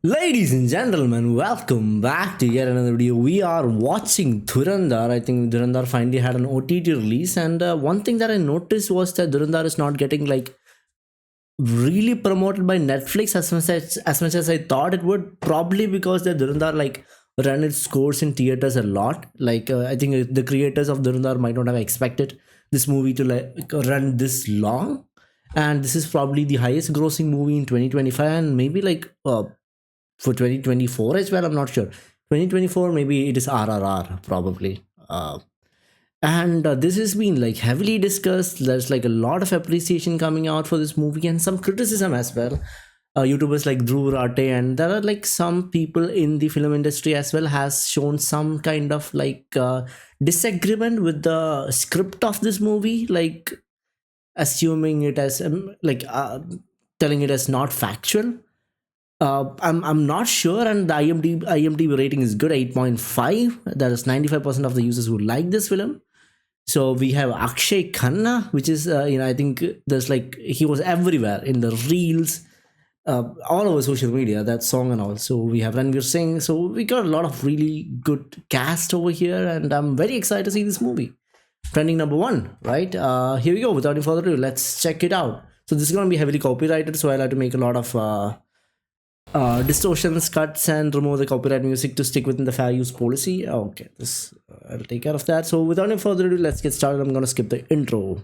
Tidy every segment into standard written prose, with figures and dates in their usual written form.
Ladies and gentlemen, welcome back to yet another video. We are watching Dhurandhar. I think Dhurandhar finally had an OTT release, and one thing that I noticed was that Dhurandhar is not getting like really promoted by Netflix as much as I thought it would. Probably because the Dhurandhar like ran its course in theaters a lot. I think the creators of Dhurandhar might not have expected this movie to like run this long, and this is probably the highest grossing movie in 2025, and maybe for 2024 as well. I'm not sure. 2024, maybe it is RRR probably. And this has been like heavily discussed. There's like a lot of appreciation coming out for this movie and some criticism as well. YouTubers like Dhruv Ratte and there are like some people in the film industry as well has shown some kind of disagreement with the script of this movie, like assuming it as telling it as not factual. I'm not sure, and the IMDb rating is good, 8.5. There is 95% of the users who like this film. So we have Akshay Khanna, which is I think there's like he was everywhere in the reels, all over social media, that song and all. So we have Ranveer Singh. So we got a lot of really good cast over here, and I'm very excited to see this movie. Trending number one, right? Here we go. Without any further ado, let's check it out. So this is going to be heavily copyrighted, so I'll have to make a lot of distortions, cuts, and remove the copyright music to stick within the fair use policy. Okay, this I'll take care of that. So without any further ado, let's get started. I'm gonna skip the intro.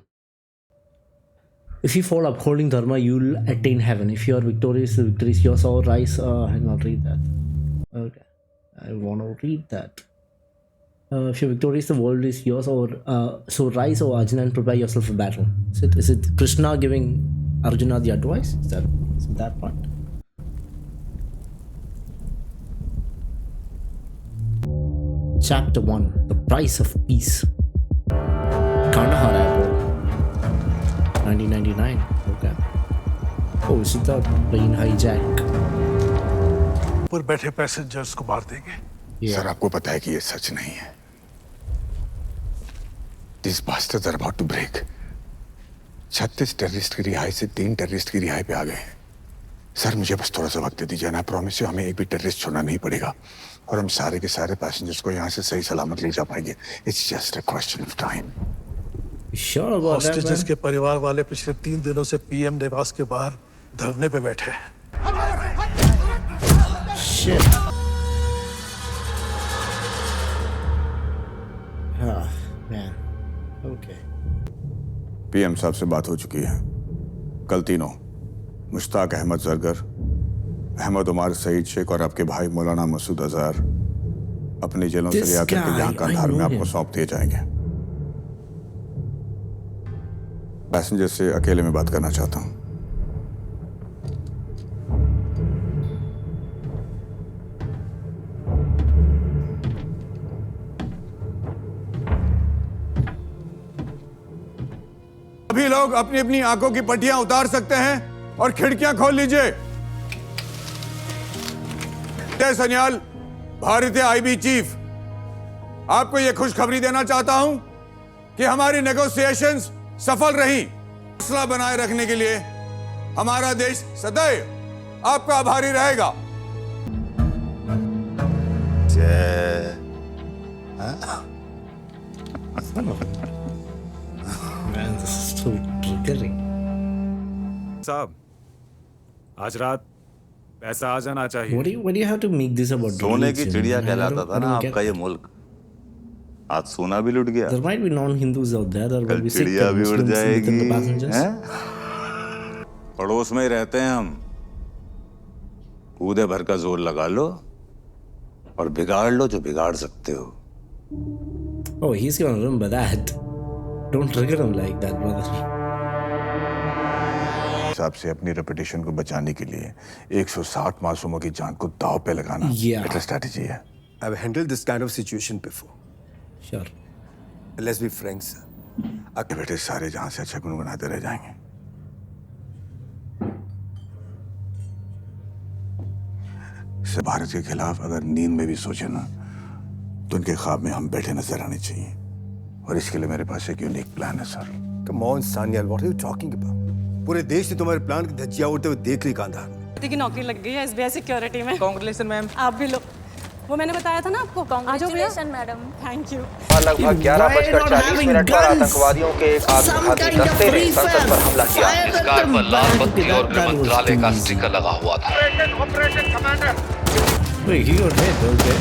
If you fall upholding dharma, you'll attain heaven. If you are victorious, the victory is yours. Or rise. Hang on, read that. Okay, I wanna read that. If you're victorious, the world is yours. Or so rise, O Arjuna, and prepare yourself for battle. Is it Krishna giving Arjuna the advice? Is that part? Chapter 1, The Price of Peace. Kandahar Airport, 1999. Okay. Oh, is it the plane hijack? ऊपर बैठे passengers को मार देंगे। Yeah. Sir आपको पता है कि ये सच नहीं है। These bastards are about to break. 36 terrorist की रिहाई से 3 टेररिस्ट की रिहाई पे आ गए हैं। सर मुझे बस थोड़ा सा वक्त दे दीजिए ना, प्रॉमिस है हमें एक भी टेररिस्ट छोड़ना नहीं पड़ेगा और हम सारे के सारे पैसेंजर्स को यहाँ से सही सलामत ले जा पाएंगे। It's just a question of time. Sure about that, hostages man? के परिवार वाले पिछले 3 दिनों से पीएम निवास के बाहर धरने पे बैठे हैं। Shit. Ah, man. Okay. PM साहब से बात हो चुकी है। कल तीनों मुश्ताक अहमद जरगर, अहमद उमर सईद शेख और आपके भाई मौलाना मसूद अजहर अपनी जेलों से This रिहा करके guy, यहाँ I कंधार में know आपको him. सौंप दिए जाएंगे। पैसेंजर से अकेले में बात करना चाहता हूँ। सभी लोग अपनी अपनी आंखों की पट्टियां उतार सकते हैं और खिड़कियां खोल लीजिए। सन्याल, भारतीय आईबी चीफ, आपको यह खुशखबरी देना चाहता हूं कि हमारी नेगोशिएशंस सफल रही। हौसला बनाए रखने के लिए हमारा देश सदैव आपका आभारी रहेगा। Man, this is so triggering. साहब, आज रात पैसा आ जाना चाहिए। What do you have to make this about सोने की religion? चिड़िया I कहलाता don't- था I ना don't get आपका ये मुल्क। आज सोना भी लुट गया, There might be non-Hindus out there. There will कल be Sikh चिड़िया and भी उड़ Muslims within the जाएगी। passengers. हैं? पड़ोस में ही रहते हैं हम। कूदे भर का जोर लगा लो और बिगाड़ लो जो बिगाड़ सकते हो। Oh, he's gonna remember that. Don't trigger him like that, brother. हिसाब से अपनी रेपुटेशन को बचाने के लिए 160 मासूमों की जान को दांव पे लगाना Yeah. बेटर स्ट्रेटजी है। I've handled this kind of situation before. Sure. Let's be frank, sir. आपके बेटे सारे जहां से अच्छा गुनगुनाते रह जाएंगे। से भारत के खिलाफ अगर नींद में भी सोचे ना तो उनके ख्वाब में हम बैठे नजर आने चाहिए और इसके लिए मेरे पास एक यूनिक प्लान है sir. Come on, Sanyal, what are you talking about? पूरे देश ने तुम्हारे प्लान की धज्जियां उड़ते हुए देख ली कांधार में। की नौकरी लग गई है एसबीआई सिक्योरिटी में। Congratulation ma'am. आप भी लो। वो मैंने बताया था ना आपको। आ जाओ भैया। मैडम। Thank you. लगभग 11:40 पर आतंकवादियों के एक आत्मघाती दस्ते ने संसद पर हमला किया। इस कार पर लाल बत्ती और गृह मंत्रालय का स्टिकर लगा हुआ था। Wait, he got hit, okay.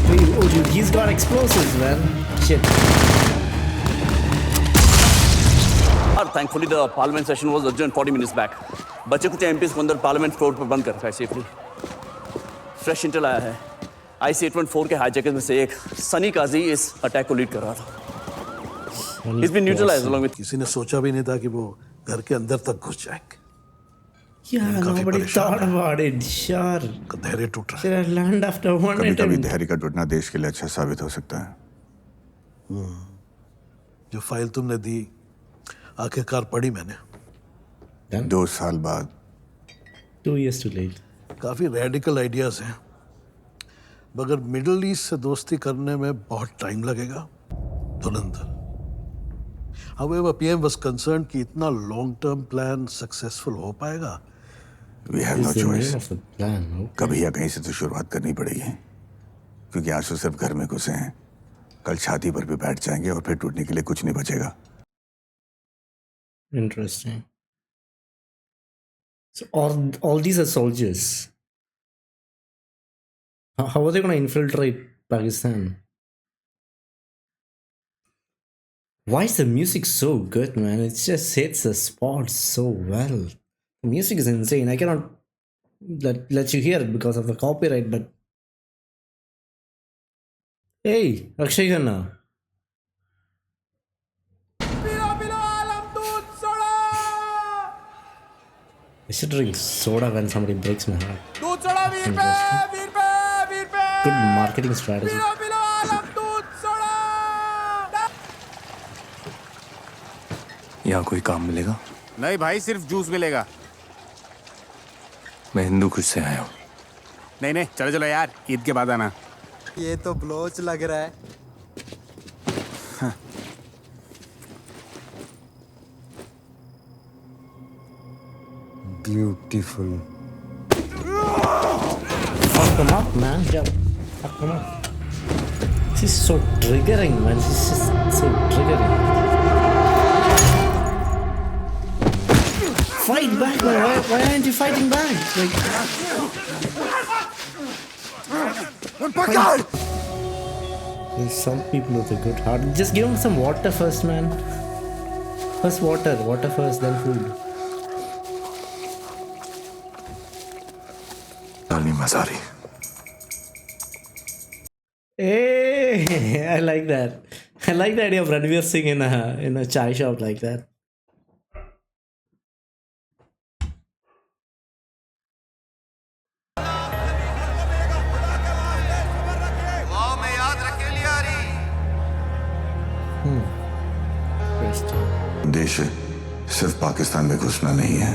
Wait, oh dude, he's got explosives, man. Shit. Thankfully, the parliament session was adjourned 40 minutes back. बचे कुछ एमपीज को अंदर पार्लियामेंट फ्लोर पर बंद कर रखा है सेफली। फ्रेश इंटेल आया है। IC-814 के हाईजैकर्स में से एक सनी काजी इस अटैक को लीड कर रहा था। He's been neutralized along with. किसी ने सोचा भी नहीं था कि वो घर के अंदर तक घुस जाएंगे। Yeah, nobody thought about it. Sure. का धैर्य टूट रहा है। Should I land after one कभी कभी attempt? धैर्य का टूटना देश के लिए अच्छा साबित हो सकता है। जो फाइल तुमने दी आखिरकार पढ़ी मैंने। 2 साल बाद 2 years too late. काफी रेडिकल आइडियाज हैं, मगर मिडिल ईस्ट से दोस्ती करने में बहुत टाइम लगेगा। धुरंधर। However, PM was concerned कि इतना लॉन्ग टर्म प्लान सक्सेसफुल हो पाएगा। We have no Is the choice. name of the plan? Okay. कभी या कहीं से तो शुरुआत करनी पड़ेगी, क्योंकि आज तो सिर्फ घर में घुसे हैं, कल छाती पर भी बैठ जाएंगे और फिर टूटने के लिए कुछ नहीं बचेगा। Interesting. So all these are soldiers. How are they going to infiltrate Pakistan? Why is the music so good, man? It just hits the spot so well. The music is insane. I cannot let you hear it because of the copyright, but hey, Akshay Khanna. I should drink soda when somebody breaks my heart. Good marketing strategy. यहाँ कोई काम मिलेगा? नहीं भाई, सिर्फ juice मिलेगा। मैं हिंदू कुछ से आया हूँ। नहीं नहीं, चलो चलो यार, ईद के बाद आना। ये तो ब्लोच लग रहा है। Beautiful. Fuck them up, man. Yeah, fuck them up. This is so triggering, man. This is just so triggering. Fight back, man. Why aren't you fighting back? Like, there's some people with a good heart. Just give them some water first, man. First water. Water first, then food. Mazari. Hey, I like that. I like the idea of Ranveer Singh in a chai shop like that. देश सिर्फ पाकिस्तान में घुसना नहीं है,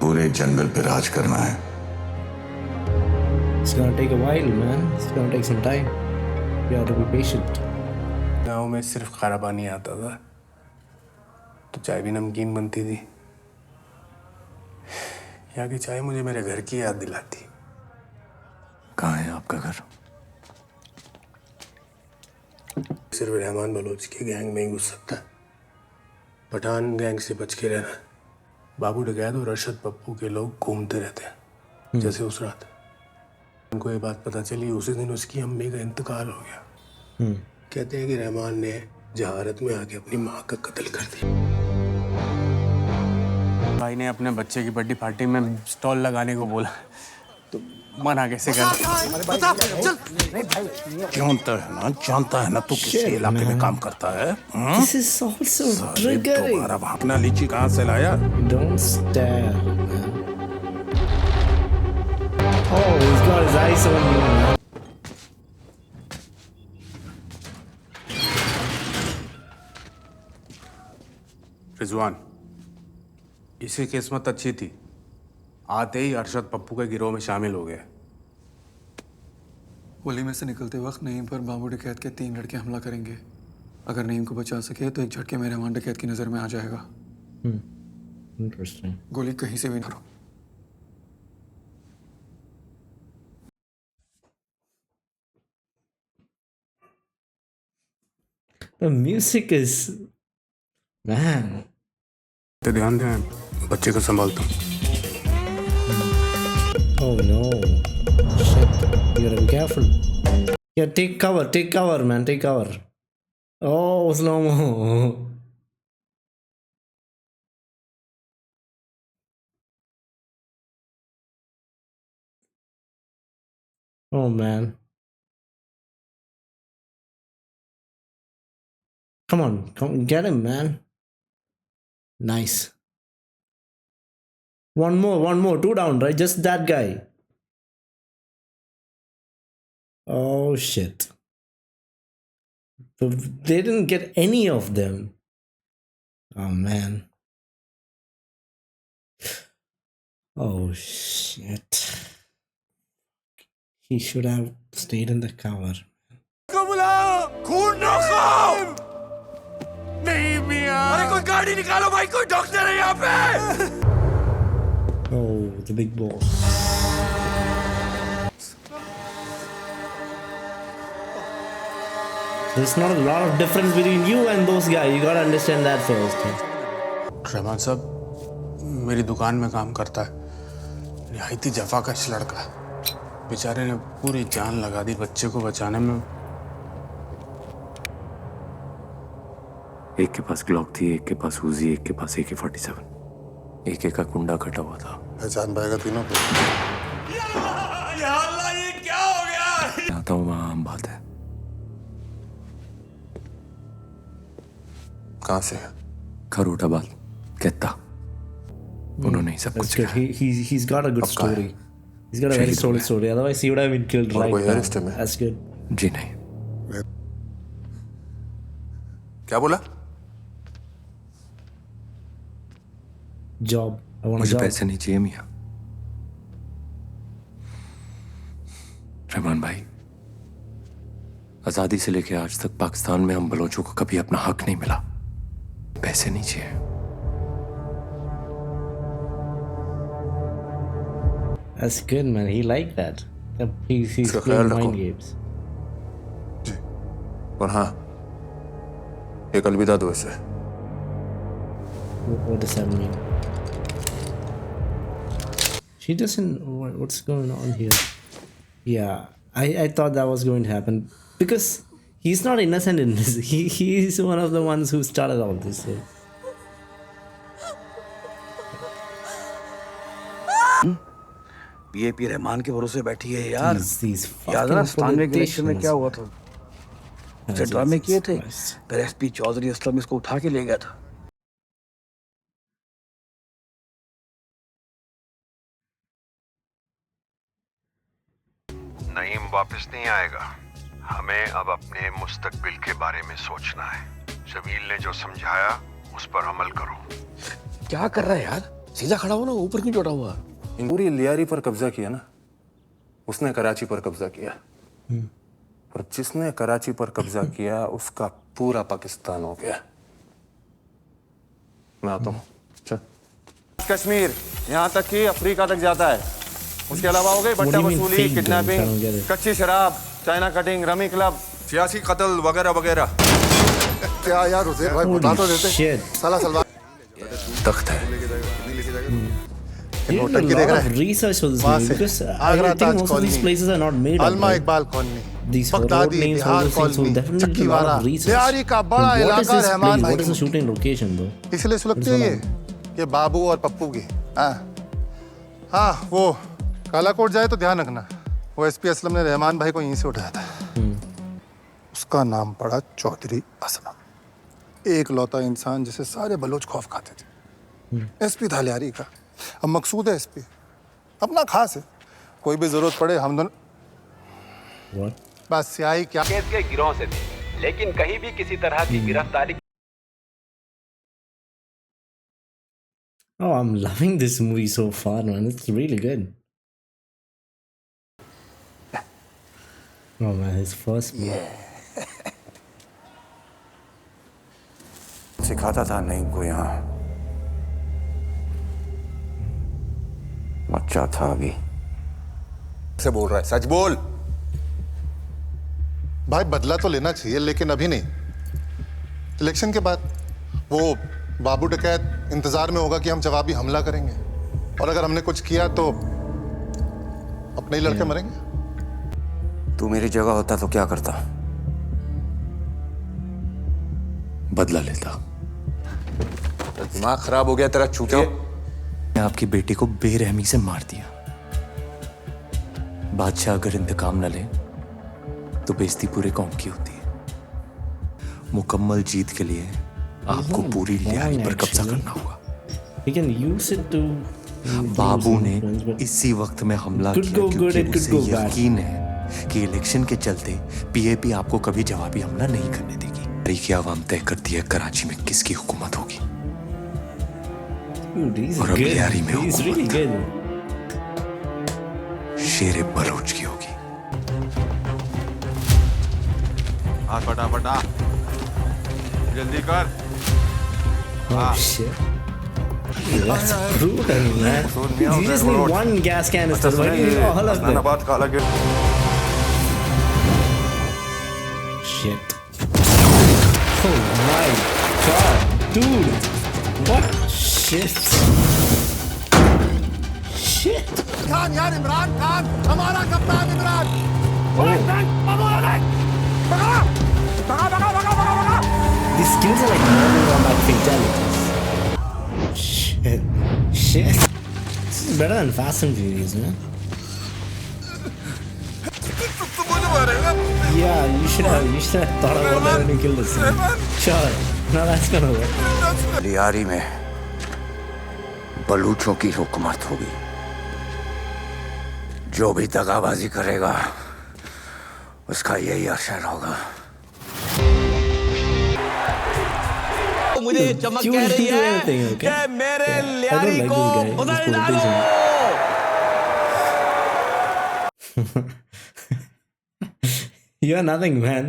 पूरे जंगल पे राज करना है। It's gonna take a while, man. It's gonna take some time. You have to be patient. गाँव में सिर्फ खारा पानी आता था, तो चाय भी नमकीन बनती थी। यहाँ की चाय मुझे मेरे घर की याद दिलाती। कहाँ है आपका घर? सिर्फ रहमान बलोच के गैंग में ही घुस सकता है। पठान गैंग से बच के रहना। बाबू डकैत और अरशद पप्पू के लोग घूमते रहते हैं, जैसे उस रात। उनको ये बात पता चली, उसी दिन उसकी अम्मी का इंतकाल हो गया। कहते हैं कि रहमान ने जहारत में आके अपनी माँ का कत्ल कर दिया। भाई ने अपने बच्चे की बर्थडे पार्टी में स्टॉल लगाने को बोला, तो मना कैसे कर? जानता है ना तू किस इलाके में काम करता है? This is also triggering. तुम्हारा भापना लीची कहाँ से लाया? Don't stare, man. Oh, he's got his eyes on you, man. Rizwan, इसी किस्मत अच्छी थी, आते ही अरशद पप्पू के गिरोह में शामिल हो गए। होली में से निकलते वक्त नईम पर बाबू डकैत के 3 लड़के हमला करेंगे। अगर नईम को बचा सके तो एक झटके में रहमान डकैत की नज़र में आ जाएगा। Interesting. गोली कहीं से भी ना करो। The music is, man. तो ध्यान दें, बच्चे को संभालता हूँ। Oh no. Shit. You gotta be careful. Yeah, take cover, man, take cover. Oh, slow-mo. Oh man. Come on, get him, man. Nice. One more, 2 down, right? Just that guy. Oh shit. They didn't get any of them. Oh man. Oh shit. He should have stayed in the cover. Oh, the big boss. There's not a lot of difference between you and those guys. You gotta understand that first. Rahman साहब मेरी दुकान में काम करता है, निहायती जफाकश लड़का, बेचारे ने पूरी जान लगा दी बच्चे को बचाने में। एक के पास ग्लॉक थी, एक के पास उजी, एक के पास AK-47, एक का कुंडा कटा हुआ था। पहचान पाएगा तीनों को? ये क्या हो गया? आता हूँ, वहाँ आम बात है। कहाँ से? खरोटाबाद, कहता। उन्होंने ही सब कुछ किया। He's got a good story. He's got a very solid story. Otherwise, he would have been killed right now. That's good. जी नहीं। क्या बोला? Job. I want a मुझे job. पैसे नहीं चाहिए मियाँ। रहमान भाई, आजादी से लेके आज तक पाकिस्तान में हम बलोचों को कभी अपना हक नहीं मिला। पैसे नहीं चाहिए। That's good, man. He liked that. He's playing mind games. जी। और हाँ, एक अलविदा दो इसे। What does that mean? She doesn't. What's going on here? Yeah, I thought that was going to happen because he's not innocent in this. He's one of the ones who started all this. So. PAP Rahman के भरोसे बैठी है यार। These याद है ना fucking स्थान election में politicians. क्या हुआ था? जो ड्रामे किए थे, फिर एसपी चौधरी असलम इसको उठा के ले गया था। नईम वापस नहीं आएगा। हमें अब अपने मुस्तकबिल के बारे में सोचना है। शबील ने जो समझाया उस पर अमल करो। क्या कर रहा है यार? सीधा खड़ा हो ना, ऊपर क्यों चढ़ा हुआ? पूरी लियारी पर कब्जा किया ना, उसने कराची पर कब्जा किया। और जिसने कराची पर कब्जा किया उसका पूरा पाकिस्तान हो गया। मैं आता हूँ। चल। कश्मीर यहाँ तक कि अफ्रीका तक जाता है। उसके अलावा हो गई बट्टा वसूली, किडनैपिंग, कच्ची शराब, चाइना कटिंग, रमी क्लब, सियासी कत्ल वगैरह वगैरह। क्या यार उसे भाई बता तो देते। साला सलमान तख्त है। You need a lot of research for this movie because I think most of these places are not made up. Alma Iqbal colony, These horror names, all those things, so definitely need a lot of research. Bihari का बड़ा What is इलाका this Rahman place? भाई What is the shooting location though? इसलिए सुलगती है ये बाबू और पप्पू की। हाँ वो कालाकोट जाए तो ध्यान रखना, वो एसपी असलम ने रहमान भाई को यहीं से उठाया था। उसका नाम पड़ा चौधरी असलम, एक लौता इंसान जिसे सारे बलोच खौफ खाते थे। एसपी था लियारी का। अब मकसूद है एसपी अपना खास है, कोई भी जरूरत पड़े हम दोनों बस स्याही क्या केस के गिरोह से थे, लेकिन कहीं भी किसी तरह की गिरफ्तारी। Oh, I'm loving this movie so far, man. It's really good. Oh man, his first movie. सिखाता था नईम को यहाँ। बच्चा था अभी। से बोल रहा है, सच बोल। भाई बदला तो लेना चाहिए लेकिन अभी नहीं। इलेक्शन के बाद वो बाबू डकैत इंतजार में होगा कि हम जवाबी हमला करेंगे, और अगर हमने कुछ किया तो अपने ही लड़के मरेंगे। तू मेरी जगह होता तो क्या करता? बदला लेता। दिमाग खराब हो गया तेरा चूतिया। मैं आपकी बेटी को बेरहमी से मार दिया। बादशाह अगर इंतकाम न ले तो बेइज्जती पूरे कौम की होती है। मुकम्मल जीत के लिए आपको पूरी लियारी पर कब्जा करना होगा। He can use it to बाबू ने इसी वक्त में हमला Could किया go good, क्योंकि it could उसे go bad. यकीन है कि इलेक्शन के चलते पीएपी आपको कभी जवाबी हमला नहीं करने देगी। की आवाम तय करती है कराची में किसकी हुकूमत होगी। और अब लियारी में हुकूमत शेर बलोच की होगी। फटाफट जल्दी कर। Oh shit. That's brutal, man. You just need one gas canister. Why do you need all of them? Shit. Oh my god, dude. What? Shit. Shit. Khan यार, इमरान खान हमारा कप्तान Imran. These skills are like more combat fatalities. Shit. Shit. This is better than Fast and Furious, man. Yeah, you should have thought about that when you killed this thing. Sure. Now that's gonna work. Lyari में बलूचों की हुकूमत होगी। जो भी दगाबाजी करेगा उसका यही असर होगा। मुझे चमक कह रही है कि मेरे लियारी को बदल डालो। You're nothing, man.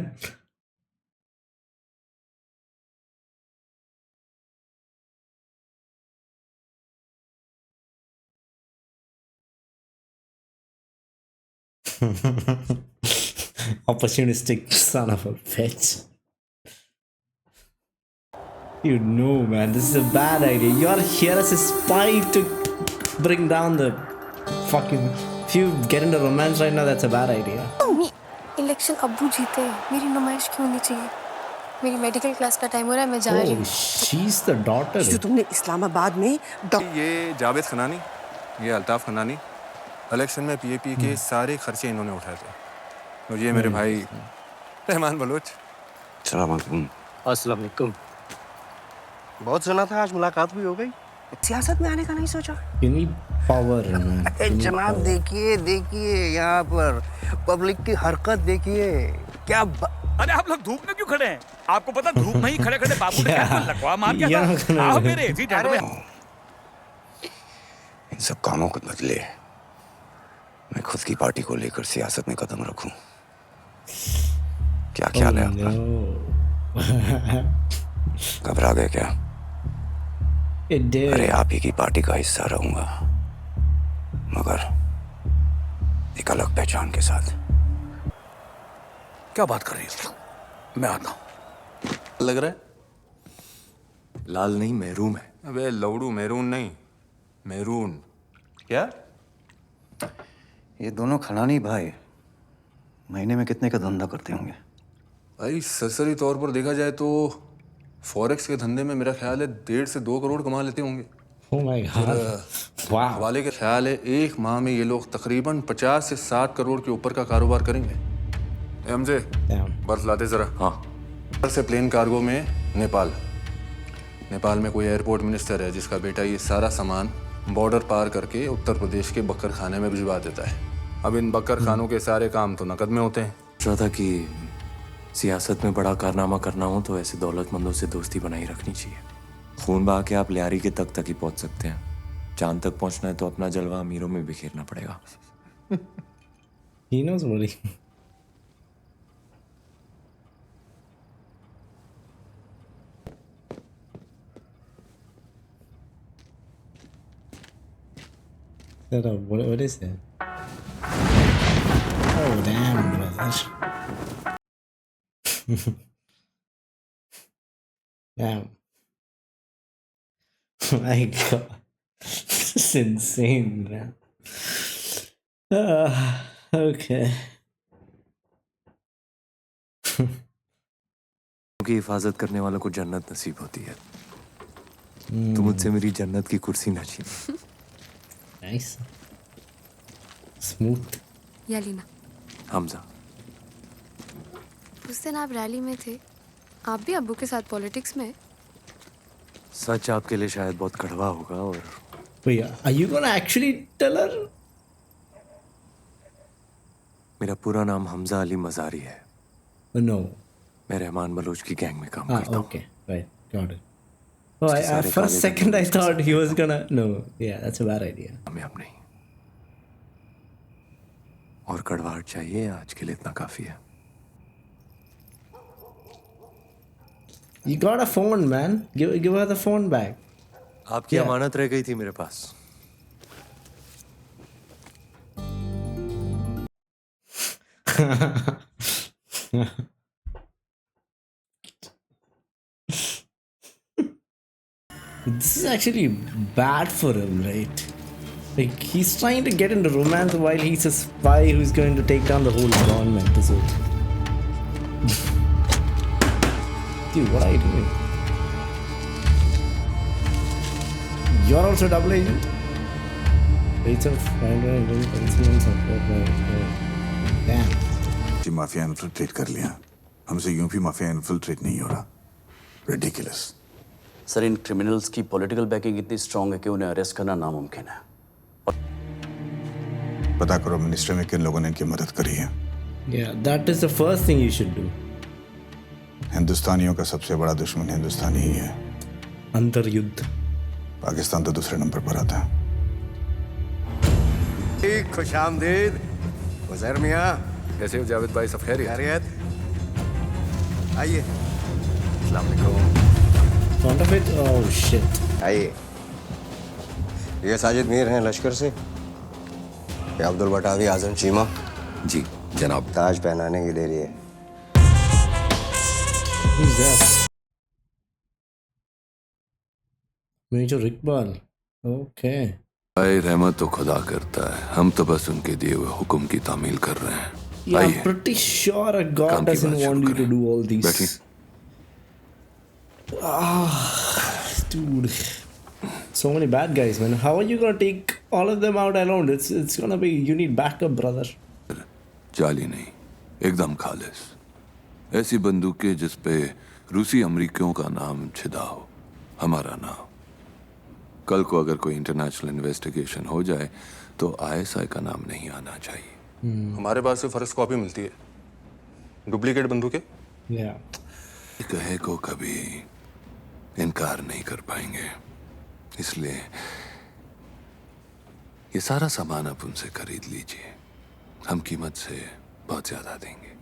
Opportunistic son of a bitch. You know, man, this is a bad idea. You are here as a spy to bring down the fucking. If you get into romance right now, that's a bad idea. Election अब्बू जीते, मेरी नुमाइश क्यों नहीं चाहिए? मेरी medical class का time हो रहा है, मैं जा रही हूँ। She's the daughter. जो तुमने इस्लामाबाद में ये जावेद खनानी, ये अल्ताफ खनानी, इलेक्शन में पीएपी के सारे खर्चे इन्होंने उठाए थे। और ये मेरे भाई रहमान बलोच। अस्सलाम वालेकुम। बहुत सुना था आज मुलाकात भी हो गई। सियासत में आने का नहीं सोचा? You need power, man. जनाब देखिए देखिए यहाँ पर पब्लिक की हरकत देखिए क्या। अरे आप लोग धूप में क्यों खड़े हैं? आपको पता धूप में ही खड़े खड़े बाबू ने क्या लकवा मार गया था? आप मेरे इसी टेंट में। इन सब कामों के बदले मैं खुद की पार्टी को लेकर सियासत में कदम रखूं। क्या ख्याल है आपका? घबरा गए क्या? अरे आप ही की पार्टी का हिस्सा रहूंगा, मगर एक अलग पहचान के साथ। क्या बात कर रही हो? मैं आता हूँ। लग रहा है लाल नहीं महरूम है। अबे लौड़ू मेरून नहीं, मेरून। क्या? ये दोनों खनानी भाई महीने में कितने का धंधा करते होंगे? भाई सरसरी तौर पर देखा जाए तो फॉरेक्स के धंधे में मेरा ख्याल है 1.5 से 2 करोड़ कमा लेते होंगे। Oh my God. Wow. हवाले के ख्याल है एक माह में ये लोग तकरीबन 50 से 60 करोड़ के ऊपर का कारोबार करेंगे। हमजे बर्फ लाते जरा। हाँ। से प्लेन कार्गो में नेपाल। नेपाल में कोई एयरपोर्ट मिनिस्टर है जिसका बेटा ये सारा सामान बॉर्डर पार करके उत्तर प्रदेश के बकर खाने में भिजवा देता है। अब इन बकर खानों के सारे काम तो नकद में होते हैं। सोचा था कि सियासत में बड़ा कारनामा करना हो तो ऐसे दौलतमंदों से दोस्ती बनाई रखनी चाहिए। खून बहा के आप लियारी के तक ही पहुंच सकते हैं। चांद तक पहुंचना है तो अपना जलवा अमीरों में बिखेरना पड़ेगा। He knows what he... What is that? Oh damn, brother. Damn. My God. This is insane, man. Okay. की हिफाजत करने वालों को जन्नत नसीब होती है। तो मुझसे मेरी जन्नत की कुर्सी ना छीन। Nice. Smooth. यालीना, हमजा, उस दिन आप रैली में थे। आप भी अब्बू के साथ पॉलिटिक्स में? सच आपके लिए शायद बहुत कड़वा होगा और Wait, are you gonna actually tell her? मेरा पूरा नाम हमजा अली मज़ारी है। No. मैं रहमान बलोच की गैंग में काम करता हूँ। Okay, right, got it. Oh, for a second I thought he was gonna. No, yeah, that's a bad idea. कामयाब नहीं। और कड़वाहट चाहिए, आज के लिए इतना काफी है। You got a phone, man. Give her the phone back. आपकी अमानत रह गई थी मेरे पास। This is actually bad for him, right? Like, he's trying to get into romance while he's a spy who's going to take down the whole government. Is it? Dude, what are you doing? You're also double agent? Rates of Damn. जी mafia infiltrate कर लिया। हमसे यूं भी mafia infiltrate नहीं हो रहा। Ridiculous. Sir, इन criminals की पॉलिटिकल बैकिंग इतनी स्ट्रांग है कि उन्हें अरेस्ट करना नामुमकिन है। पता करो मिनिस्ट्री में किन लोगों ने इनकी मदद करी है। Yeah, that is the first thing you should do. हिंदुस्तानियों का सबसे बड़ा दुश्मन हिंदुस्तानी ही है। अंतर्युद्ध। पाकिस्तान तो दूसरे नंबर पर आता है। खुशामदीद उज़ैर मियां। कैसे हो जावेद भाई, सब खैरियत? आइए। अस्सलाम वालेकुम। Front of it? Oh shit. आइए। ये साजिद मीर हैं लश्कर से। ये अब्दुल बटावी आजम चीमा। जी जनाब। ताज पहनाने की देरी है। Who's that? Major Iqbal. Okay. रहमत तो खुदा करता है, हम तो बस उनके दिए हुए हुक्म की तामील कर रहे हैं। Yeah, I'm pretty sure a God doesn't want you to do all these. Dude. So many bad guys, man. How are you gonna take all of them out alone? It's gonna be, you need backup, brother. जाली नहीं, एकदम खालिस। ऐसी बंदूकें जिस पे रूसी अमरीकियों का नाम छिदा हो, हमारा नाम। कल को अगर कोई इंटरनेशनल इन्वेस्टिगेशन हो जाए तो ISI का नाम नहीं आना चाहिए। हमारे पास से फर्स्ट कॉपी मिलती है, डुप्लीकेट बंदूकें। कहे को कभी इनकार नहीं कर पाएंगे, इसलिए ये सारा सामान आप उनसे खरीद लीजिए। हम कीमत से बहुत ज्यादा देंगे।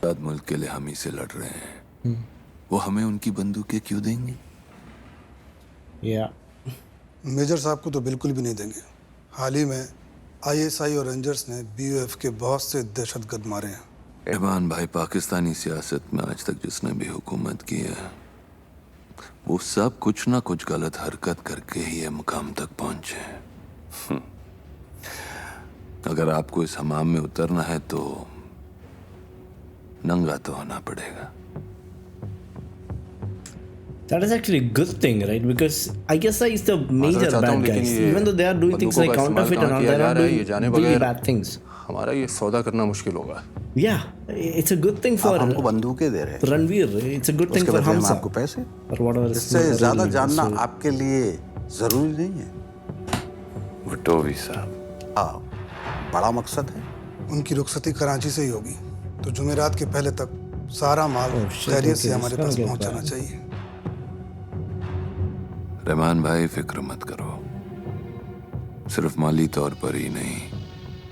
आजाद मुल्क के लिए हम ही से लड़ रहे हैं, वो हमें उनकी बंदूकें क्यों देंगे? मेजर साहब को तो बिल्कुल भी नहीं देंगे। हाल ही में ISI और रेंजर्स ने BOF के बहुत से दहशतगर्द मारे हैं। रहमान भाई, पाकिस्तानी सियासत में आज तक जिसने भी हुकूमत की है वो सब कुछ ना कुछ गलत हरकत करके ही ये मुकाम तक पहुंचे। अगर आपको इस हमाम में उतरना है तो नंगा तो होना पड़ेगा। That is actually a good thing, right? Because ISI is the major bad guys. Even though they are doing things like counterfeit and all, they are doing really bad things. हमारा ये सौदा करना मुश्किल होगा। Yeah, it's a good thing for हमको बंदूकें दे रहे हैं। Ranveer, it's a good thing for Hamza. आपको पैसे or whatever. इससे ज्यादा जानना आपके लिए जरूरी नहीं है। भट्टोवी साहब, हाँ, बड़ा मकसद है। उनकी रुखसती कराची से ही होगी, तो जुमेरात के पहले तक सारा माल खैरियत से हमारे पास पहुंचाना चाहिए। रहमान भाई, फिक्र मत करो। सिर्फ माली तौर पर ही नहीं,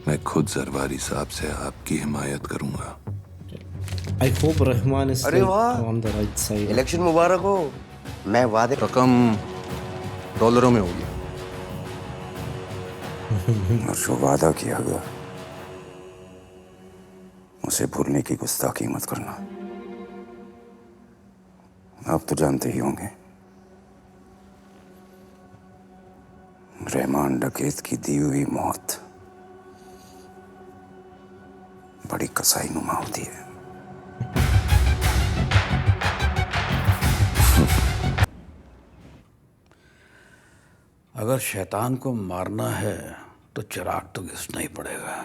मैं खुद जरवारी साहब से आपकी हिमायत करूंगा। I hope Rahman is on the right side. Election मुबारक हो। मैं वादे रकम डॉलरों में होगी। और जो वादा किया गया उसे भूलने की गुस्ताखी मत करना। आप तो जानते ही होंगे, रहमान डकैत की दी हुई मौत बड़ी कसाई नुमा होती है। अगर शैतान को मारना है तो चिराग तो घिसना ही पड़ेगा।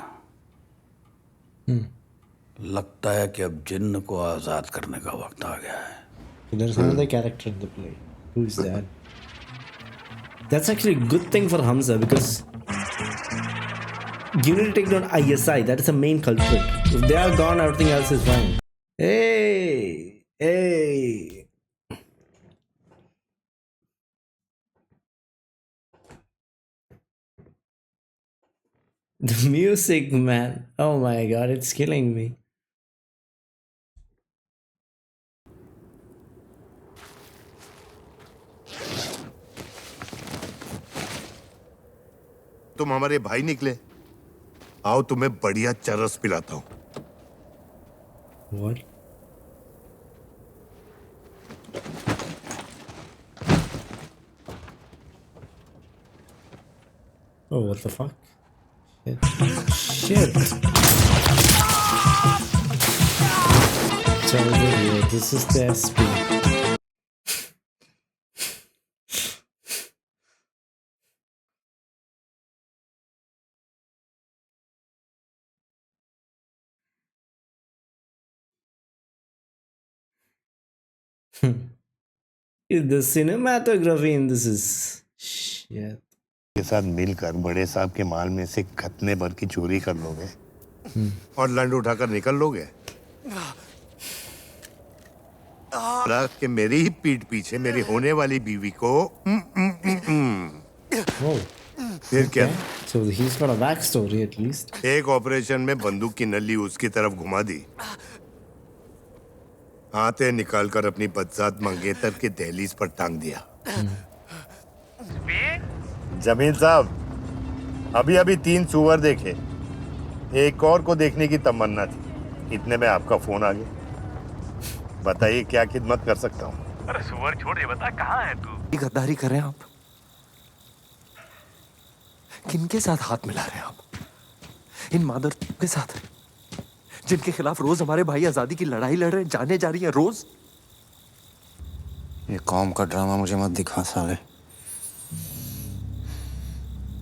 लगता है कि अब जिन्न को आजाद करने का वक्त आ गया है। There's another character in the play. Who is that? That's actually a good thing for Hamza because you need to take down ISI. That is the main culprit. If they are gone, everything else is fine. Hey, hey. The music, man. Oh my god, it's killing me. तुम हमारे भाई निकले, आओ तुम्हें बढ़िया चरस पिलाता हूं। What? Oh, what the fuck? Shit. This is the SP. The cinematography in this is shit. के साथ मिलकर बड़े साहब के माल में से खतने भर की चोरी कर लोगे और लंड उठाकर निकल लोगे। रख के मेरी ही पीठ पीछे मेरी होने वाली बीवी को फिर क्या? So he's got a backstory at least. एक ऑपरेशन में बंदूक की नली उसकी तरफ घुमा दी, हाथे निकालकर अपनी बदजात मंगेतर के दहलीज पर टांग दिया। जमीन साहब, अभी अभी 3 सुअर देखे, एक और को देखने की तमन्ना थी, इतने में आपका फोन आ गया। बताइए क्या खिदमत कर सकता हूँ? अरे सुअर छोड़, ये बता कहाँ है तू? गद्दारी कर रहे हैं आप? किनके साथ हाथ मिला रहे हैं आप? इन मादर के साथ जिनके खिलाफ रोज हमारे भाई आजादी की लड़ाई लड़ रहे हैं, जाने जा रही है रोज। ये कौम का ड्रामा मुझे मत दिखा साले।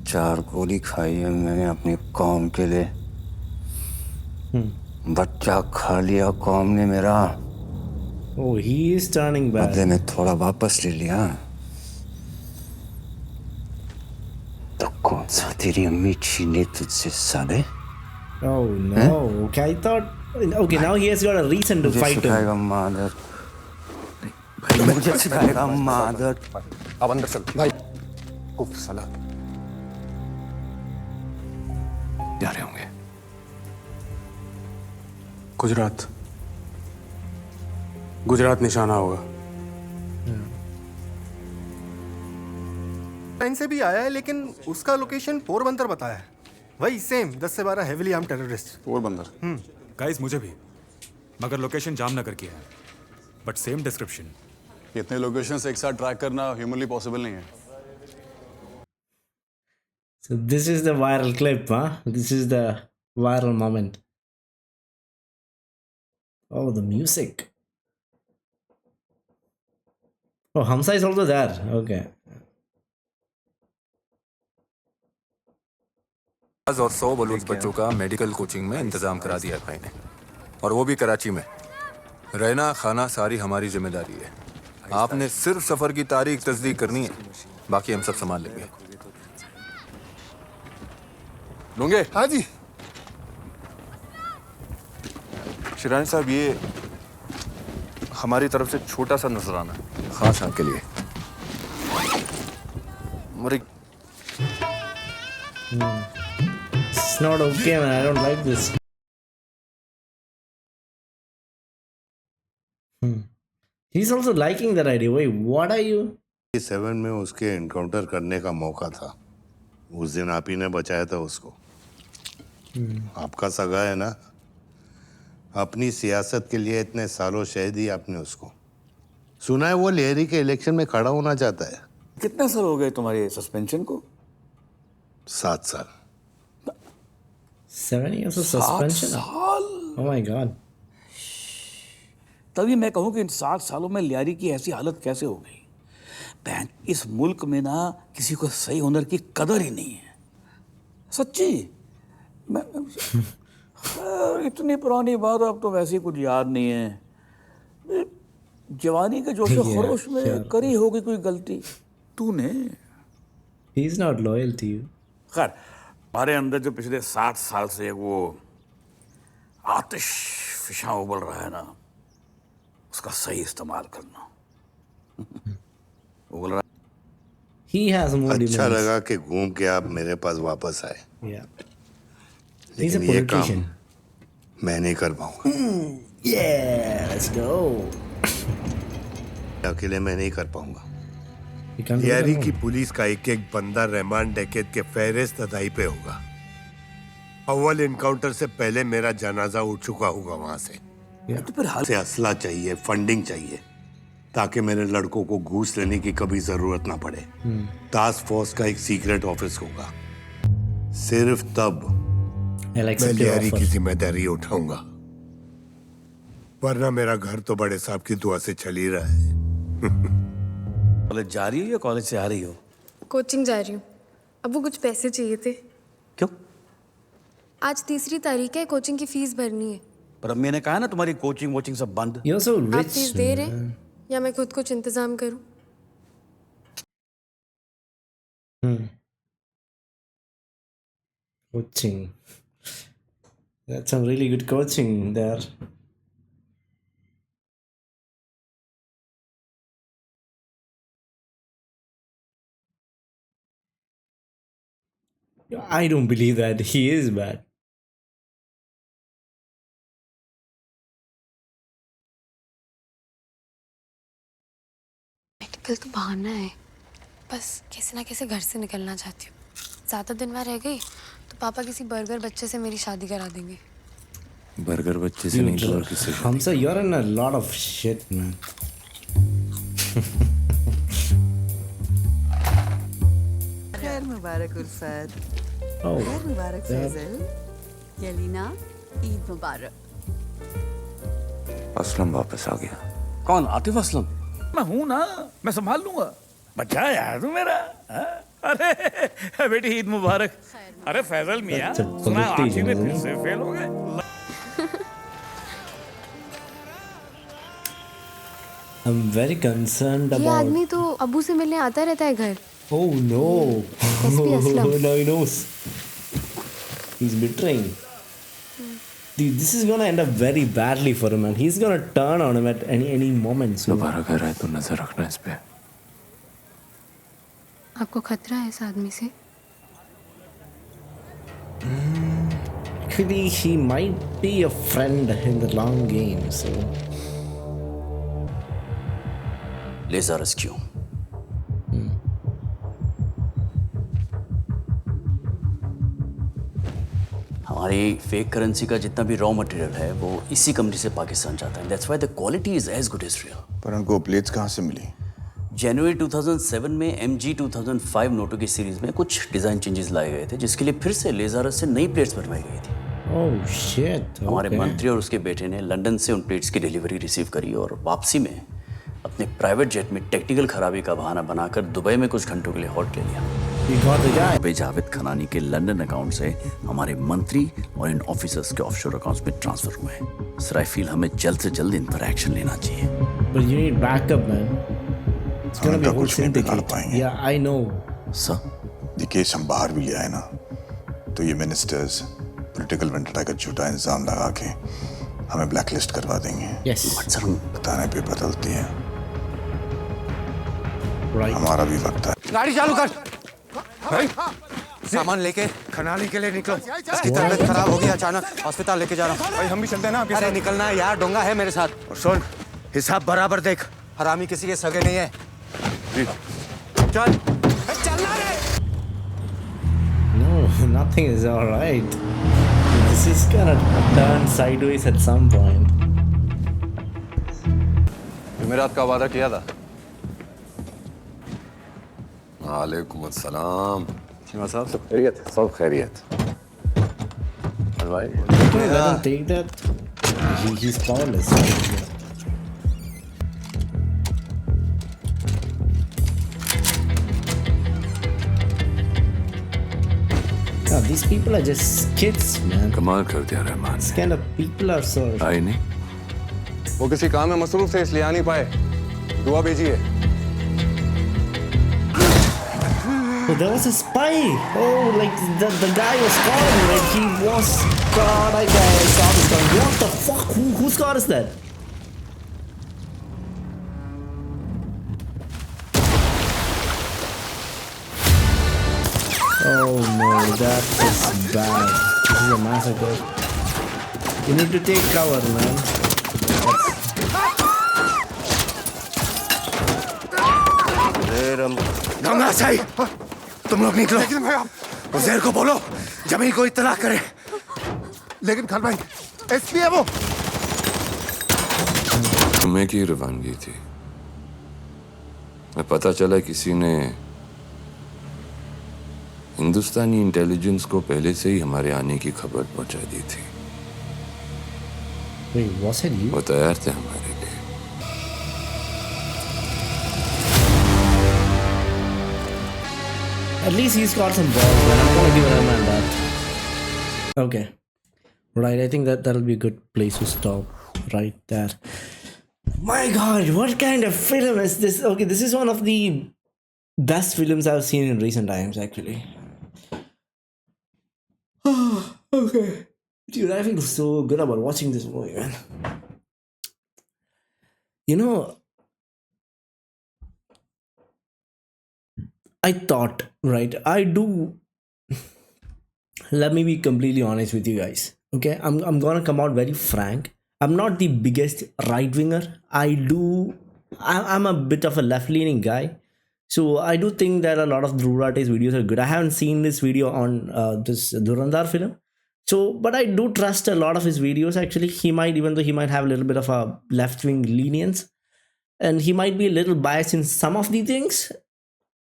4 गोली खाई है मैंने अपनी कौम के लिए, बच्चा खा लिया कौम ने मेरा। Oh, he is turning bad. बदले में थोड़ा वापस ले लिया तो कौन सा तेरी अम्मी छीने तुझसे साले। Oh no. Okay, I thought. Okay, now he has got a reason to fight him. सिखाएगा मादर, मुझे सिखाएगा मादर। अब अंदर चल भाई। उफ साला, जा रहे होंगे गुजरात। गुजरात निशाना होगा। लाइन से भी आया है लेकिन उसका लोकेशन पोरबंदर बताया है। वही सेम 10 से 12 heavily armed terrorist. Porbandar. Guys मुझे भी, मगर लोकेशन जामनगर की है, बट सेम डिस्क्रिप्शन। इतने लोकेशंस एक साथ ट्रैक करना ह्यूमनली पॉसिबल नहीं है। So this is the viral clip, huh? This is the viral moment. Oh, the music. Oh, Hamza is also there. Okay. और 100 बलूच बच्चों का मेडिकल कोचिंग में इंतजाम करा दिया है भाई ने, और वो भी कराची में। रहना खाना सारी हमारी जिम्मेदारी है। आपने सिर्फ सफर की तारीख तस्दीक करनी है, बाकी हम सब संभाल लेंगे। लूंगे? हाँ जी। शिरानी साहब, ये हमारी तरफ से छोटा सा नजराना है, खास आपके लिए। मरे It's not okay, man. I don't like this. He's also liking that idea. Wait, what are you? 7 में उसके एनकाउंटर करने का मौका था। उस दिन आप ही ने बचाया था उसको। आपका सगा है ना, अपनी सियासत के लिए इतने सालों शहीद ही आपने उसको। सुना है वो लेहरी के इलेक्शन में खड़ा होना चाहता है। कितने साल हो गए तुम्हारे सस्पेंशन को? 7 साल। 7 years of suspension? 7 साल? Oh my God. तभी मैं कहूँ कि इन 7 सालों में लियारी की ऐसी हालत कैसे हो गई? बहन, इस मुल्क में ना किसी को सही हुनर की कदर ही नहीं है, सच्ची। मैं इतनी पुरानी बात अब तो वैसे ही कुछ याद नहीं है। जवानी के जोश खरोश में करी होगी कोई गलती तूने। He is not loyal to you. खैर, हमारे अंदर जो पिछले 7 साल से वो आतिश फिशा उबल रहा है ना, उसका सही इस्तेमाल करना। उबल रहा। He has more अच्छा demands. लगा कि घूम के आप मेरे पास वापस आए। Yeah. He's a लेकिन ये काम politician. मैं नहीं कर पाऊंगा। Yeah, let's go. अकेले मैं नहीं कर पाऊंगा। You can't do it Lyari alone. की पुलिस का एक एक बंदा रहमान डकैत के फेहरिस्त अदाई पे होगा। अव्वल इनकाउंटर से पहले मेरा जनाजा उठ चुका होगा वहां से। तो फिर हाल से असला चाहिए, फंडिंग चाहिए, ताकि मेरे लड़कों को घूस लेने की कभी जरूरत ना पड़े। टास्क फोर्स का एक सीक्रेट ऑफिस होगा। सिर्फ तब मैं लियारी की जिम्मेदारी उठाऊंगा, वरना मेरा घर तो बड़े साहब की दुआ से चल ही रहा है। कॉलेज जा रही हो या कॉलेज से आ रही हो? कोचिंग जा रही हूँ। अबू कुछ पैसे चाहिए थे। क्यों? आज 3री तारीख है, कोचिंग की फीस भरनी है। पर अम्मी ने कहा ना तुम्हारी कोचिंग वोचिंग सब बंद। You're so आप rich. फीस दे रहे हैं या मैं खुद कुछ इंतजाम करूँ? Coaching. That's some really good coaching there. I don't believe that he is bad. Medical तो बहाना है, बस कैसे ना कैसे घर से निकलना चाहती हूँ। ज़्यादा दिन वहाँ रह गई तो पापा किसी बर्गर बच्चे से मेरी शादी करा देंगे। बर्गर बच्चे से नहीं तो और किससे? Hamza, you're in a lot of shit, man. खैर मुबारक उर्फत। Oh, खैर मुबारक yeah. फैजल। यलीना, ईद मुबारक। असलम वापस आ गया। कौन? आतिफ असलम? मैं हूं ना, मैं संभाल लूंगा। बच्चा यार तू मेरा। हाँ? अरे बेटी ईद मुबारक। अरे फैजल मियां, सुना आखिरी में फिर से फेल हो गए। I'm very concerned ये about. आदमी तो अबू से मिलने आता रहता है घर। Oh no! Aslam. Now he knows. He's betraying. Dude, this is gonna end up very badly for him, and he's gonna turn on him at any moment. So. दोबारा घर आए तो नजर रखना इस पे। आपको खतरा है इस आदमी से? Actually, he might be a friend in the long game. So. Laser rescue. हमारी फेक करेंसी का जितना भी रॉ मटेरियल है वो इसी कंपनी से पाकिस्तान जाता है। That's why the quality is as good as real. पर उनको प्लेट्स कहाँ से मिली? जनवरी 2007 में MG 2005 नोटों की सीरीज में कुछ डिजाइन चेंजेस लाए गए थे, जिसके लिए फिर से लेज़ारस से नई प्लेट्स बनवाई गई थी। Oh shit! हमारे Okay. मंत्री और उसके बेटे ने लंदन से उन प्लेट्स की डिलीवरी रिसीव करी और वापसी में अपने प्राइवेट जेट में टेक्निकल खराबी का बहाना बनाकर दुबई में कुछ घंटों के लिए हॉल्ट ले लिया। दुबई जावेद खनानी के लंदन अकाउंट से हमारे मंत्री और इन ऑफिसर्स के ऑफशोर अकाउंट्स में ट्रांसफर हुए हैं। सर आई फील हमें जल्द से जल्द इन पर एक्शन लेना चाहिए। But you need backup, man. It's gonna be a whole syndicate. Yeah, I know. Sir, ये केस हम बाहर भी ले आए ना, तो ये मिनिस्टर्स पॉलिटिकल वेंडटा का झूठा इंजाम लगा के हमें ब्लैकलिस्ट करवा देंगे। Yes. सर बताने पे बदलती है। Right. हमारा भी वक्त है। गाड़ी चालू कर। भाई सामान लेके खनानी के लिए निकलो। इसकी तबीयत खराब हो गई, अचानक अस्पताल लेके जा रहा हूँ। भाई हम भी चलते हैं ना आपके साथ। अरे निकलना है यार, डोंगा है मेरे साथ। और सुन, हिसाब बराबर देख, हरामी किसी के सगे नहीं है। चल चलना रे। No, nothing is all right. This is gonna turn sideways at some point. जमेरात का वादा किया था। वालेकुम अस्सलाम। शिवा साहब सब खैरियत? सब खैरियत। हलवाई Let him take that. He's powerless. Yeah, these people are just kids, man. कमाल कर दिया रहमान These ने। kind of people are so. आई नहीं? वो किसी काम में मसरूफ थे इसलिए आ नहीं पाए। दुआ भेजिए। Oh, there was a spy. Oh, like the guy was caught. Like he was caught. I saw this guy. What the fuck? Whose car is that? Oh no, that is bad. This is a massacre. You need to take cover, man. Ganga Sai, तुम लोग निकलो। उज़ैर को बोलो जमीन को इत्तला करे। लेकिन खान भाई एसपी है वो। तुम्हें की रवानगी थी? मैं पता चला किसी ने हिंदुस्तानी इंटेलिजेंस को पहले से ही हमारे आने की खबर पहुंचा दी थी। Wait, was it you? वो तैयार थे हमारे लिए। At least he's got some balls, man. I'm gonna give him that. Okay. Right, I think that'll be a good place to stop right there. My god, what kind of film is this? Okay, this is one of the best films I've seen in recent times, actually. Okay. Dude, I feel so good about watching this movie, man. You know, I thought, right, I do. Let me be completely honest with you guys. Okay, I'm gonna come out very frank. I'm not the biggest right winger. I'm a bit of a left leaning guy. So I do think that a lot of Dhruv videos are good. I haven't seen this video on this Dhurandhar film. So, but I do trust a lot of his videos. Actually, even though he might have a little bit of a left wing lenience, and he might be a little biased in some of the things,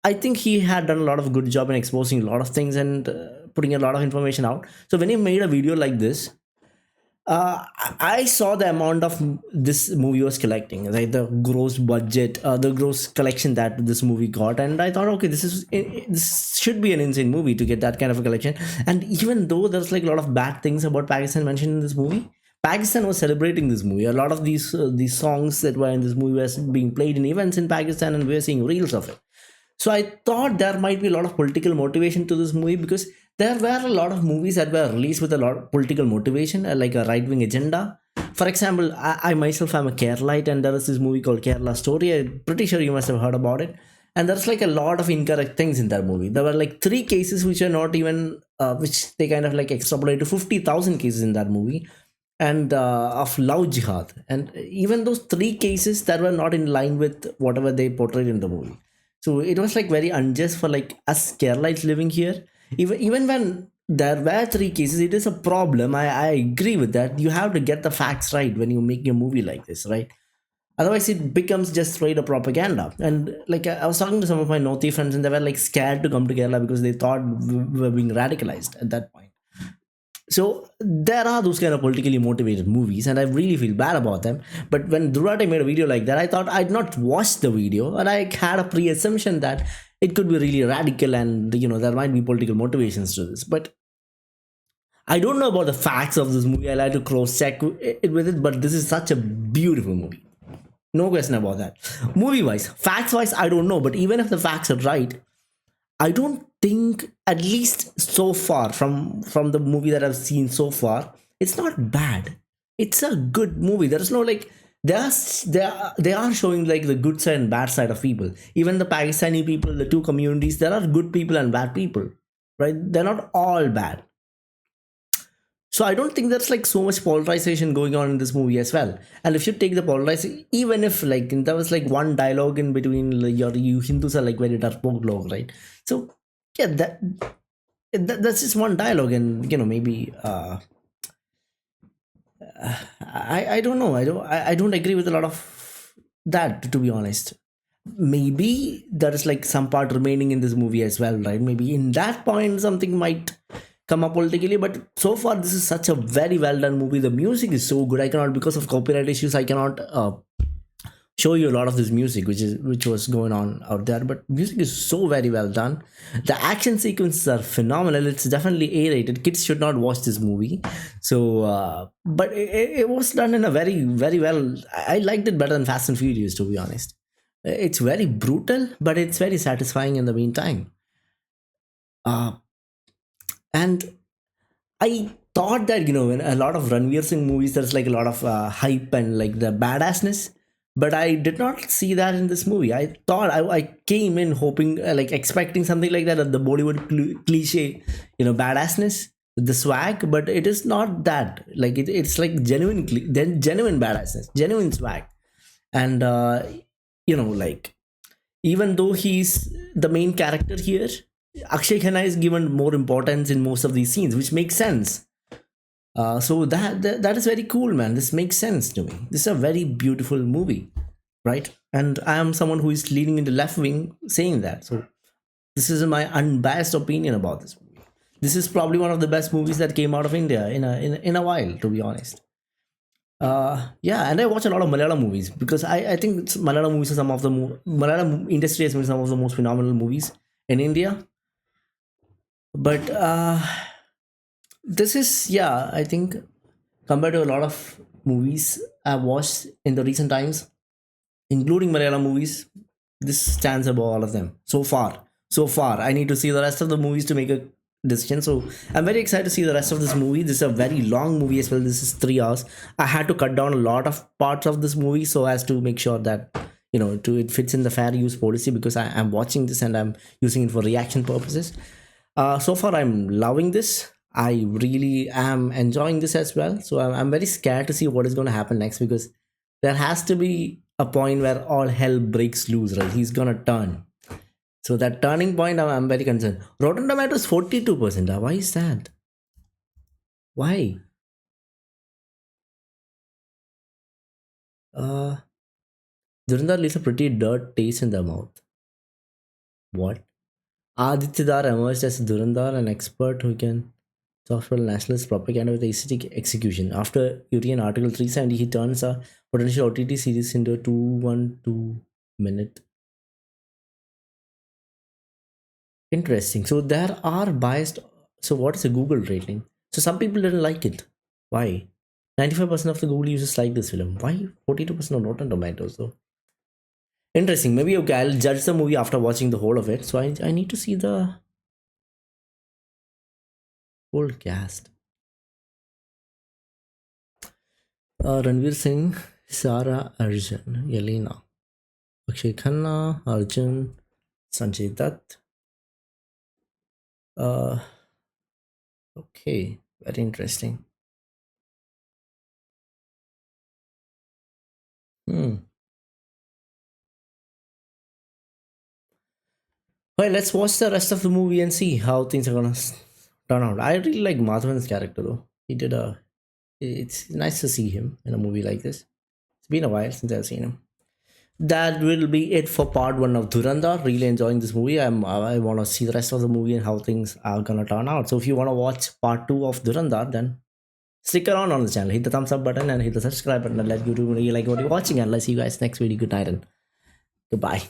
I think he had done a lot of good job in exposing a lot of things and putting a lot of information out. So when he made a video like this, I saw the amount of this movie was collecting, like the gross budget, the gross collection that this movie got, and I thought, okay, this should be an insane movie to get that kind of a collection. And even though there's like a lot of bad things about Pakistan mentioned in this movie, Pakistan was celebrating this movie. A lot of these songs that were in this movie were being played in events in Pakistan, and we were seeing reels of it. So I thought there might be a lot of political motivation to this movie, because there were a lot of movies that were released with a lot of political motivation, like a right-wing agenda. For example, I myself am a Keralite, and there is this movie called Kerala Story. I'm pretty sure you must have heard about it. And there's like a lot of incorrect things in that movie. There were like 3 cases which are not even, which they kind of like extrapolated to 50,000 cases in that movie, and of love jihad. And even those 3 cases that were not in line with whatever they portrayed in the movie. So it was like very unjust for like us Keralites living here. Even when there were 3 cases, it is a problem. I agree with that. You have to get the facts right when you make a movie like this, right? Otherwise, it becomes just straight up propaganda. And like I was talking to some of my Northi friends, and they were like scared to come to Kerala because they thought we were being radicalized at that point. So there are those kind of politically motivated movies, and I really feel bad about them. But when Dhruv made a video like that, I thought I'd not watch the video, and I had a pre-assumption that it could be really radical, and there might be political motivations to this. But I don't know about the facts of this movie. I like to cross-check it with it, but this is such a beautiful movie. No question about that. Movie-wise, facts-wise, I don't know. But even if the facts are right, I don't think, at least so far from the movie that I've seen so far, it's not bad. It's a good movie. There's no like they are showing like the good side and bad side of people. Even the Pakistani people, the 2 communities, there are good people and bad people, right? They're not all bad. So I don't think there's like so much polarization going on in this movie as well. And if you take the polarization, even if like there was like one dialogue in between, like, you Hindus are like very dark-poglog, right? So yeah, that's just one dialogue, and maybe I don't know. I don't agree with a lot of that, to be honest. Maybe there is like some part remaining in this movie as well, right? Maybe in that point something might come up politically, but so far this is such a very well done movie. The music is so good. I cannot, because of copyright issues, I cannot show you a lot of this music which was going on out there, but music is so very well done. The action sequences are phenomenal. It's definitely A-rated. Kids should not watch this movie. So but it was done in a very, very well. I liked it better than Fast and Furious, to be honest. It's very brutal, but it's very satisfying in the meantime. And I thought that, in a lot of Ranveer Singh movies, there's like a lot of hype and like the badassness, but I did not see that in this movie. I thought I came in hoping, like expecting something like that, the Bollywood cliche, badassness, the swag, but it is not that. Like it's like genuine badassness, genuine swag. And, like, even though he's the main character here, Akshay Khanna is given more importance in most of these scenes, which makes sense. So that is very cool, man. This makes sense to me. This is a very beautiful movie, right? And I am someone who is leaning into left wing saying that. So this is my unbiased opinion about this movie. This is probably one of the best movies that came out of India in a while, to be honest. Yeah, and I watch a lot of Malayalam movies because I think Malayalam movies are some of the Malayalam industry has been some of the most phenomenal movies in India. But this is, I think compared to a lot of movies I've watched in the recent times, including Malayalam movies, this stands above all of them so far. I need to see the rest of the movies to make a decision. So I'm very excited to see the rest of this movie. This is a very long movie as well. This is 3 hours. I had to cut down a lot of parts of this movie so as to make sure that it fits in the fair use policy, because I'm watching this and I'm using it for reaction purposes. So far I'm loving this. I really am enjoying this as well. So I'm very scared to see what is going to happen next, because there has to be a point where all hell breaks loose, right? He's gonna turn. So that turning point, I'm very concerned. Rotten Tomatoes 42%. Why is that? Why? Dhurandhar leaves a pretty dirt taste in the mouth. What? Aditya Dar emerged as Dhurandhar, an expert who can talk about nationalist propaganda with aesthetic execution. After Urian Article 370, he turns a potential OTT series into a 212-minute. Interesting. So there are biased. So what is a Google rating? So some people didn't like it. Why? 95% of the Google users like this film. Why 42% of Rotten Tomatoes though? Interesting. Maybe okay, I'll judge the movie after watching the whole of it. So I need to see the whole cast. Ranveer Singh, Sara Arjun, Yelena, Akshay Khanna, Arjun, Sanjay Dutt. Okay, very interesting. Well, let's watch the rest of the movie and see how things are gonna turn out. I really like Madhavan's character though. It's nice to see him in a movie like this. It's been a while since I've seen him. That will be it for part 1 of Dhurandhar. Really enjoying this movie. I want to see the rest of the movie and how things are gonna turn out. So if you want to watch part 2 of Dhurandhar, then stick around on the channel. Hit the thumbs up button and hit the subscribe button and let YouTube know you like what you're watching. And let's see you guys next video. Good night and goodbye.